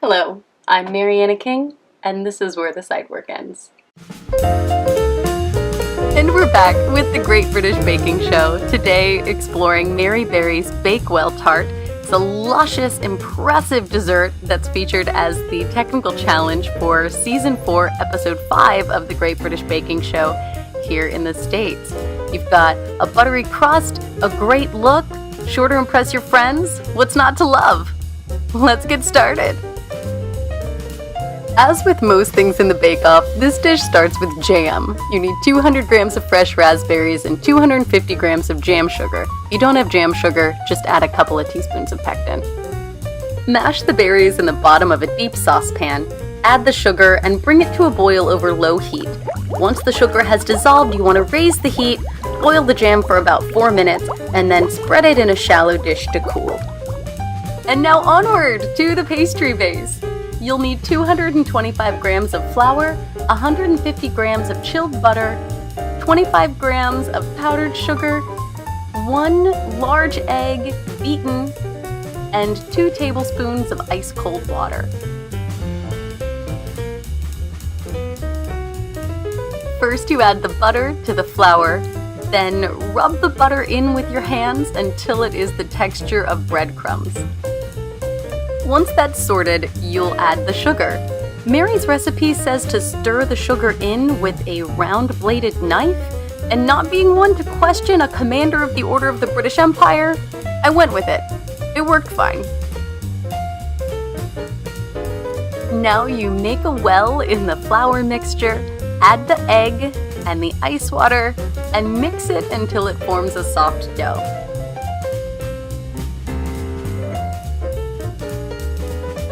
Hello, I'm Mariana King, and this is where the Sidework ends. And we're back with the Great British Baking Show, today exploring Mary Berry's Bakewell Tart. It's a luscious, impressive dessert that's featured as the technical challenge for Season 4, Episode 5 of the Great British Baking Show here in the States. You've got a buttery crust, a great look, sure to impress your friends. What's not to love? Let's get started. As with most things in the bake-off, this dish starts with jam. You need 200 grams of fresh raspberries and 250 grams of jam sugar. If you don't have jam sugar, just add a couple of teaspoons of pectin. Mash the berries in the bottom of a deep saucepan, add the sugar, and bring it to a boil over low heat. Once the sugar has dissolved, you want to raise the heat, boil the jam for about 4 minutes, and then spread it in a shallow dish to cool. And now onward to the pastry base. You'll need 225 grams of flour, 150 grams of chilled butter, 25 grams of powdered sugar, 1 large egg beaten, and 2 tablespoons of ice-cold water. First, you add the butter to the flour, then rub the butter in with your hands until it is the texture of breadcrumbs. Once that's sorted, you'll add the sugar. Mary's recipe says to stir the sugar in with a round-bladed knife, and not being one to question a commander of the Order of the British Empire, I went with it. It worked fine. Now you make a well in the flour mixture, add the egg and the ice water, and mix it until it forms a soft dough.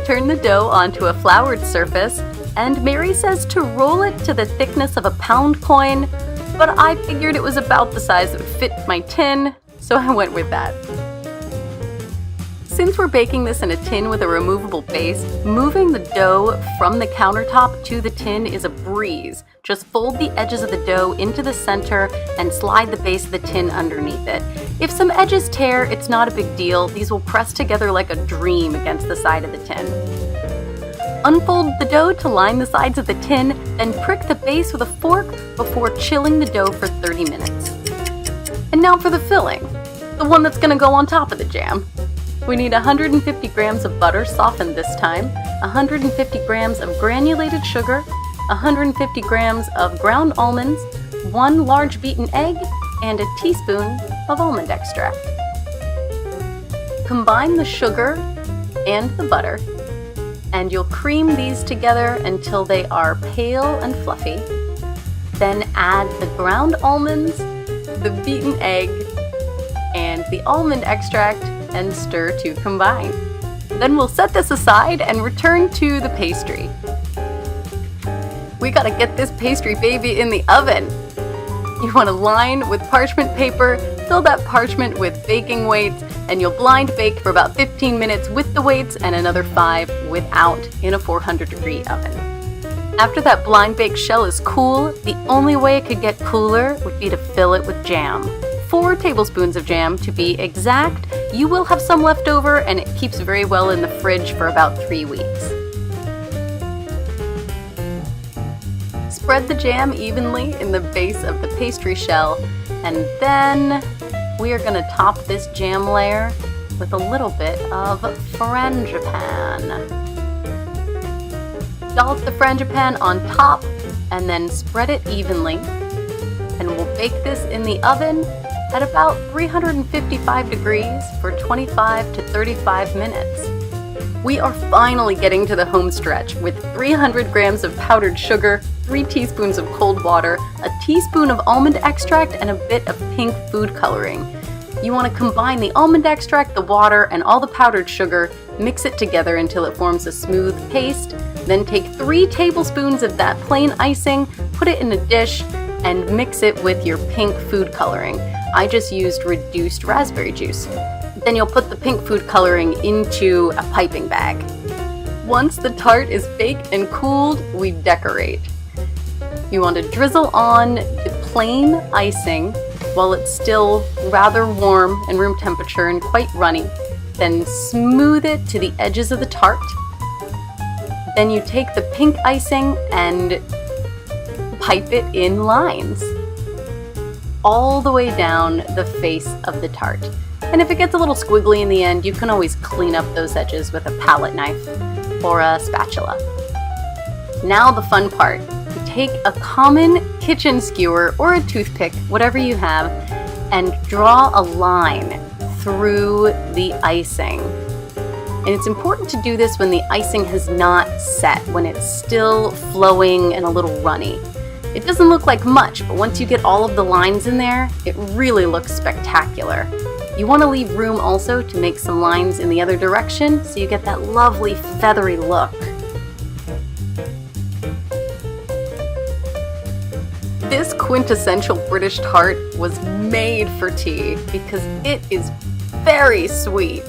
Turn the dough onto a floured surface, and Mary says to roll it to the thickness of a pound coin, but I figured it was about the size that would fit my tin, so I went with that. Since we're baking this in a tin with a removable base, moving the dough from the countertop to the tin is a breeze. Just fold the edges of the dough into the center and slide the base of the tin underneath it. If some edges tear, it's not a big deal. These will press together like a dream against the side of the tin. Unfold the dough to line the sides of the tin, then prick the base with a fork before chilling the dough for 30 minutes. And now for the filling, the one that's going to go on top of the jam. We need 150 grams of butter, softened this time, 150 grams of granulated sugar, 150 grams of ground almonds, 1 large beaten egg, and a teaspoon of almond extract. Combine the sugar and the butter, and you'll cream these together until they are pale and fluffy. Then add the ground almonds, the beaten egg, and the almond extract, and stir to combine. Then we'll set this aside and return to the pastry. We gotta get this pastry baby in the oven. You want to line with parchment paper, fill that parchment with baking weights, and you'll blind bake for about 15 minutes with the weights and another 5 without in a 400-degree oven. After that blind bake shell is cool, the only way it could get cooler would be to fill it with jam. 4 tablespoons of jam to be exact. You will have some left over, and it keeps very well in the fridge for about 3 weeks. Spread the jam evenly in the base of the pastry shell, and then we are going to top this jam layer with a little bit of frangipane. Dollop the frangipane on top, and then spread it evenly, and we'll bake this in the oven at about 355 degrees for 25 to 35 minutes. We are finally getting to the home stretch with 300 grams of powdered sugar, 3 teaspoons of cold water, a teaspoon of almond extract, and a bit of pink food coloring. You want to combine the almond extract, the water, and all the powdered sugar, mix it together until it forms a smooth paste, then take 3 tablespoons of that plain icing, put it in a dish, and mix it with your pink food coloring. I just used reduced raspberry juice. Then you'll put the pink food coloring into a piping bag. Once the tart is baked and cooled, we decorate. You want to drizzle on the plain icing while it's still rather warm and room temperature and quite runny. Then smooth it to the edges of the tart. Then you take the pink icing and pipe it in lines all the way down the face of the tart. And if it gets a little squiggly in the end, you can always clean up those edges with a palette knife or a spatula. Now the fun part. You take a common kitchen skewer or a toothpick, whatever you have, and draw a line through the icing. And it's important to do this when the icing has not set, when it's still flowing and a little runny. It doesn't look like much, but once you get all of the lines in there, it really looks spectacular. You want to leave room also to make some lines in the other direction so you get that lovely feathery look. This quintessential British tart was made for tea because it is very sweet.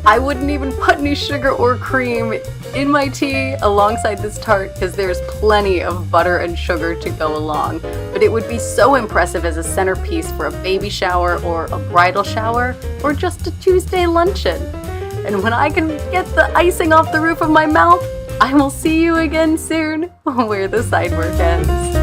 I wouldn't even put any sugar or cream in my tea alongside this tart because there's plenty of butter and sugar to go along. But it would be so impressive as a centerpiece for a baby shower or a bridal shower or just a Tuesday luncheon. And when I can get the icing off the roof of my mouth, I will see you again soon where the side work ends.